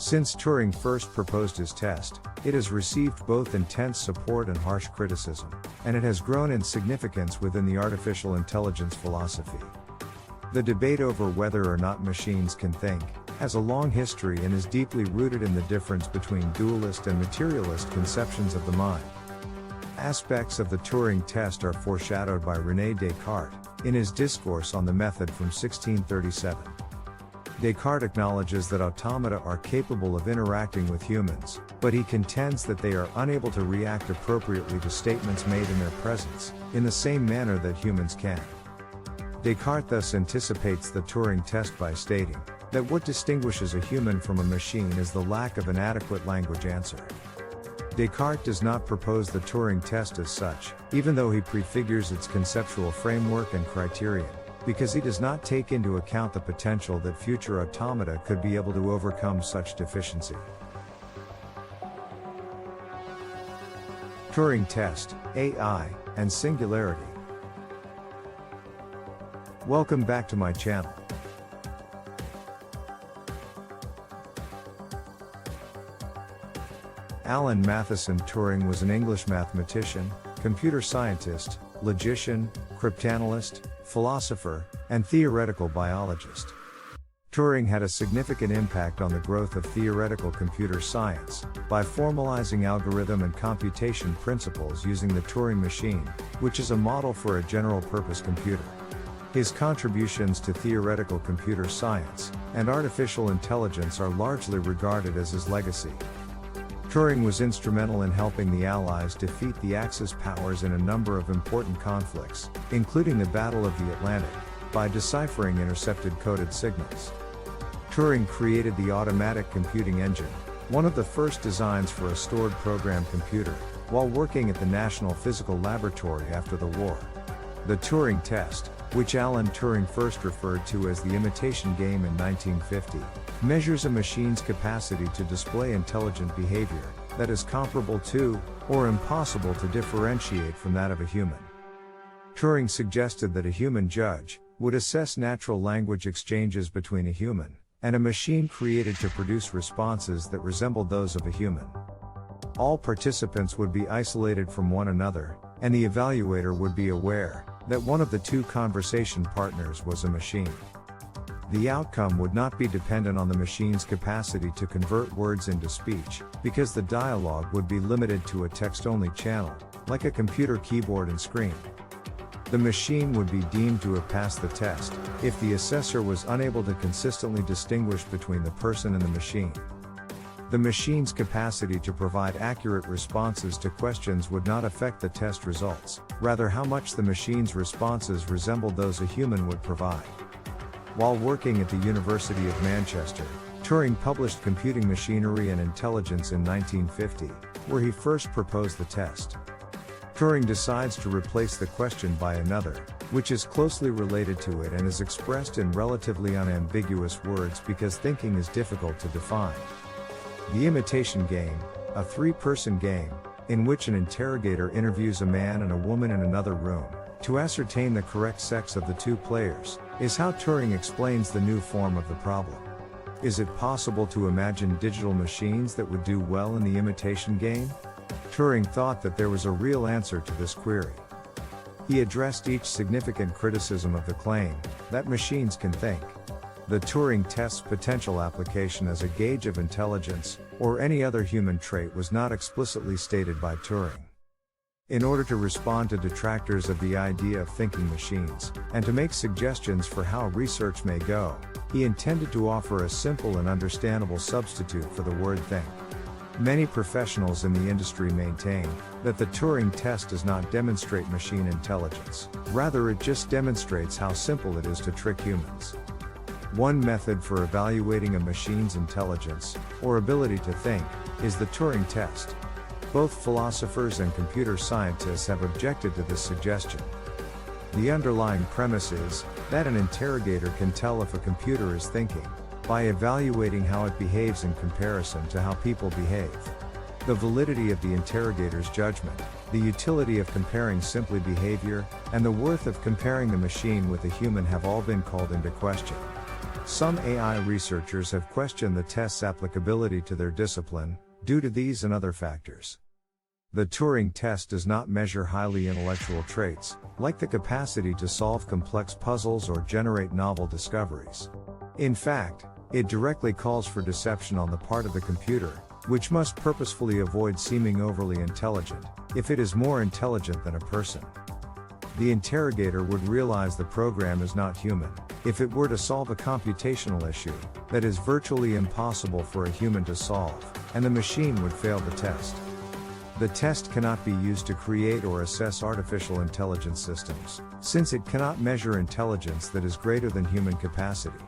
Since Turing first proposed his test, it has received both intense support and harsh criticism, and it has grown in significance within the artificial intelligence philosophy. The debate over whether or not machines can think has a long history and is deeply rooted in the difference between dualist and materialist conceptions of the mind. Aspects of the Turing test are foreshadowed by René Descartes in his discourse on the method from 1637. Descartes acknowledges that automata are capable of interacting with humans, but he contends that they are unable to react appropriately to statements made in their presence, in the same manner that humans can. Descartes thus anticipates the Turing test by stating that what distinguishes a human from a machine is the lack of an adequate language answer. Descartes does not propose the Turing test as such, even though he prefigures its conceptual framework and criterion, because he does not take into account the potential that future automata could be able to overcome such deficiency. Turing test, AI, and Singularity. Welcome back to my channel. Alan Matheson Turing was an English mathematician, computer scientist, logician, cryptanalyst, philosopher, and theoretical biologist. Turing had a significant impact on the growth of theoretical computer science by formalizing algorithm and computation principles using the Turing machine, which is a model for a general-purpose computer. His contributions to theoretical computer science and artificial intelligence are largely regarded as his legacy. Turing was instrumental in helping the Allies defeat the Axis powers in a number of important conflicts, including the Battle of the Atlantic, by deciphering intercepted coded signals. Turing created the automatic computing engine, one of the first designs for a stored program computer, while working at the National Physical Laboratory after the war. The Turing test, which Alan Turing first referred to as the imitation game in 1950, measures a machine's capacity to display intelligent behavior that is comparable to, or impossible to differentiate from that of a human. Turing suggested that a human judge would assess natural language exchanges between a human and a machine created to produce responses that resembled those of a human. All participants would be isolated from one another, and the evaluator would be aware that one of the two conversation partners was a machine. The outcome would not be dependent on the machine's capacity to convert words into speech, because the dialogue would be limited to a text-only channel, like a computer keyboard and screen. The machine would be deemed to have passed the test if the assessor was unable to consistently distinguish between the person and the machine. The machine's capacity to provide accurate responses to questions would not affect the test results, rather how much the machine's responses resembled those a human would provide. While working at the University of Manchester, Turing published Computing Machinery and Intelligence in 1950, where he first proposed the test. Turing decides to replace the question by another, which is closely related to it and is expressed in relatively unambiguous words because thinking is difficult to define. The imitation game, a three-person game, in which an interrogator interviews a man and a woman in another room, to ascertain the correct sex of the two players, is how Turing explains the new form of the problem. Is it possible to imagine digital machines that would do well in the imitation game? Turing thought that there was a real answer to this query. He addressed each significant criticism of the claim that machines can think. The Turing test's potential application as a gauge of intelligence, or any other human trait, was not explicitly stated by Turing. In order to respond to detractors of the idea of thinking machines, and to make suggestions for how research may go, he intended to offer a simple and understandable substitute for the word think. Many professionals in the industry maintain that the Turing test does not demonstrate machine intelligence, rather it just demonstrates how simple it is to trick humans. One method for evaluating a machine's intelligence, or ability to think, is the Turing test. Both philosophers and computer scientists have objected to this suggestion. The underlying premise is that an interrogator can tell if a computer is thinking by evaluating how it behaves in comparison to how people behave. The validity of the interrogator's judgment, the utility of comparing simply behavior, and the worth of comparing the machine with a human have all been called into question. Some AI researchers have questioned the test's applicability to their discipline, due to these and other factors. The Turing test does not measure highly intellectual traits, like the capacity to solve complex puzzles or generate novel discoveries. In fact, it directly calls for deception on the part of the computer, which must purposefully avoid seeming overly intelligent, if it is more intelligent than a person. The interrogator would realize the program is not human, if it were to solve a computational issue that is virtually impossible for a human to solve, and the machine would fail the test. The test cannot be used to create or assess artificial intelligence systems, since it cannot measure intelligence that is greater than human capacity.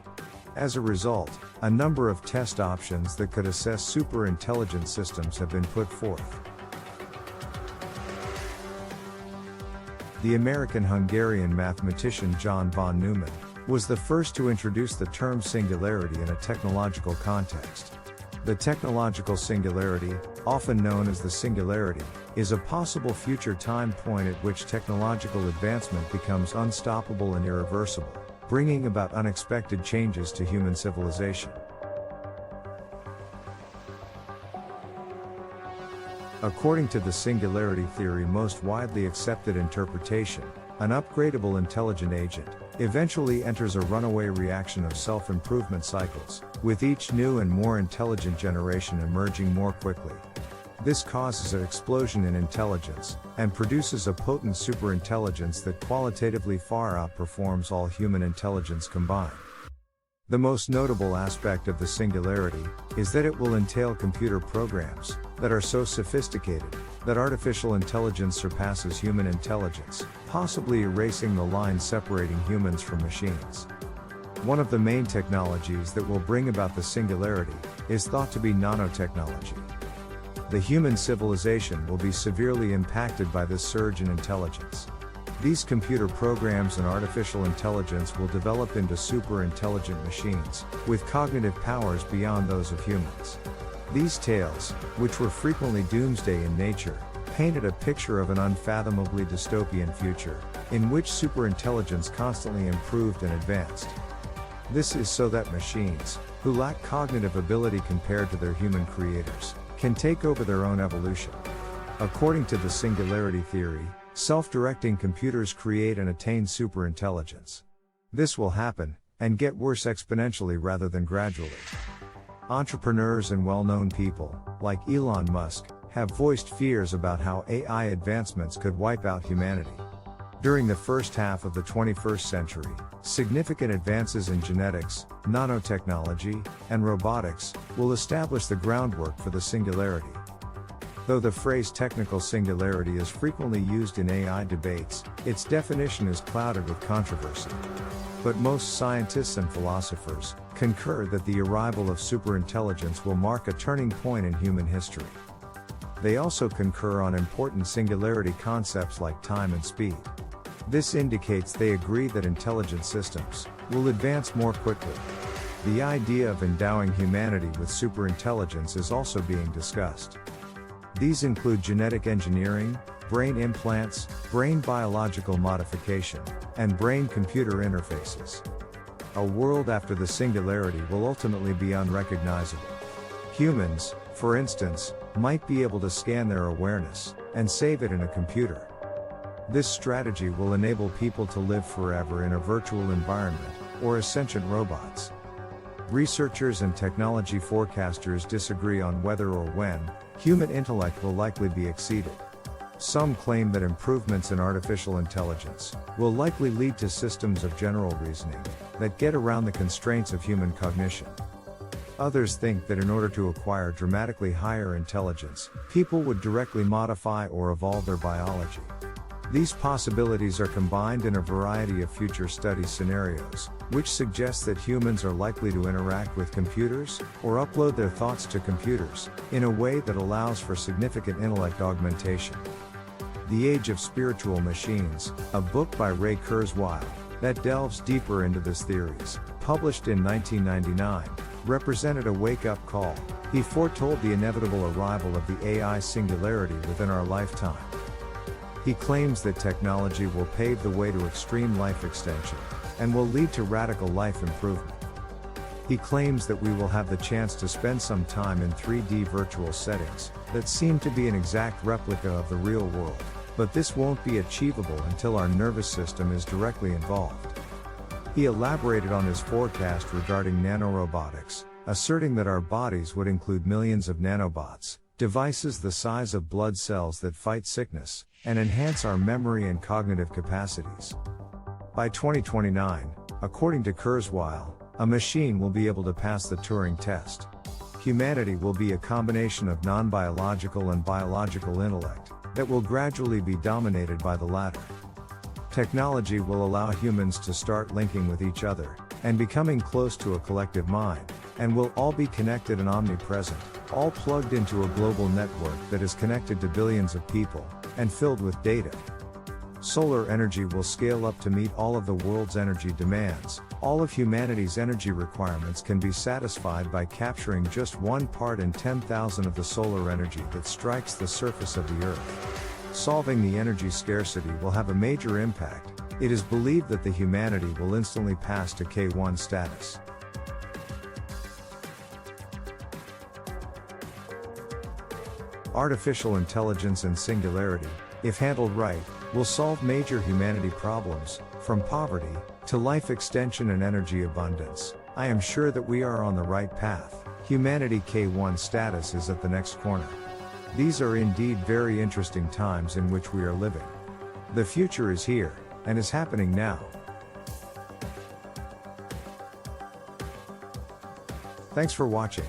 As a result, a number of test options that could assess super-intelligent systems have been put forth. The American-Hungarian mathematician John von Neumann was the first to introduce the term singularity in a technological context. The technological singularity, often known as the singularity, is a possible future time point at which technological advancement becomes unstoppable and irreversible, bringing about unexpected changes to human civilization. According to the singularity theory, most widely accepted interpretation, an upgradable intelligent agent eventually enters a runaway reaction of self-improvement cycles, with each new and more intelligent generation emerging more quickly. This causes an explosion in intelligence, and produces a potent superintelligence that qualitatively far outperforms all human intelligence combined. The most notable aspect of the singularity is that it will entail computer programs that are so sophisticated that artificial intelligence surpasses human intelligence, possibly erasing the line separating humans from machines. One of the main technologies that will bring about the singularity is thought to be nanotechnology. The human civilization will be severely impacted by this surge in intelligence. These computer programs and artificial intelligence will develop into super-intelligent machines, with cognitive powers beyond those of humans. These tales, which were frequently doomsday in nature, painted a picture of an unfathomably dystopian future, in which superintelligence constantly improved and advanced. This is so that machines, who lack cognitive ability compared to their human creators, can take over their own evolution. According to the singularity theory, self-directing computers create and attain superintelligence. This will happen, and get worse exponentially rather than gradually. Entrepreneurs and well-known people, like Elon Musk, have voiced fears about how AI advancements could wipe out humanity. During the first half of the 21st century, significant advances in genetics, nanotechnology, and robotics will establish the groundwork for the singularity. Though the phrase technical singularity is frequently used in AI debates, its definition is clouded with controversy. But most scientists and philosophers concur that the arrival of superintelligence will mark a turning point in human history. They also concur on important singularity concepts like time and speed. This indicates they agree that intelligent systems will advance more quickly. The idea of endowing humanity with superintelligence is also being discussed. These include genetic engineering, brain implants, brain biological modification, and brain-computer interfaces. A world after the singularity will ultimately be unrecognizable. Humans, for instance, might be able to scan their awareness and save it in a computer. This strategy will enable people to live forever in a virtual environment, or as sentient robots. Researchers and technology forecasters disagree on whether or when human intellect will likely be exceeded. Some claim that improvements in artificial intelligence will likely lead to systems of general reasoning that get around the constraints of human cognition. Others think that in order to acquire dramatically higher intelligence, people would directly modify or evolve their biology. These possibilities are combined in a variety of future study scenarios, which suggest that humans are likely to interact with computers, or upload their thoughts to computers, in a way that allows for significant intellect augmentation. The Age of Spiritual Machines, a book by Ray Kurzweil, that delves deeper into this theories, published in 1999, represented a wake-up call. He foretold the inevitable arrival of the AI singularity within our lifetime. He claims that technology will pave the way to extreme life extension, and will lead to radical life improvement. He claims that we will have the chance to spend some time in 3D virtual settings that seem to be an exact replica of the real world, but this won't be achievable until our nervous system is directly involved. He elaborated on his forecast regarding nanorobotics, asserting that our bodies would include millions of nanobots, devices the size of blood cells that fight sickness, and enhance our memory and cognitive capacities. By 2029, according to Kurzweil, a machine will be able to pass the Turing test. Humanity will be a combination of non-biological and biological intellect that will gradually be dominated by the latter. Technology will allow humans to start linking with each other and becoming close to a collective mind, and we'll all be connected and omnipresent, all plugged into a global network that is connected to billions of people and filled with data. Solar energy will scale up to meet all of the world's energy demands. All of humanity's energy requirements can be satisfied by capturing just 1 part in 10,000 of the solar energy that strikes the surface of the Earth. Solving the energy scarcity will have a major impact. It is believed that the humanity will instantly pass to K1 status. Artificial intelligence and singularity, if handled right, will solve major humanity problems, from poverty to life extension and energy abundance. I am sure that we are on the right path. Humanity K1 status is at the next corner. These are indeed very interesting times in which we are living. The future is here, and is happening now. Thanks for watching.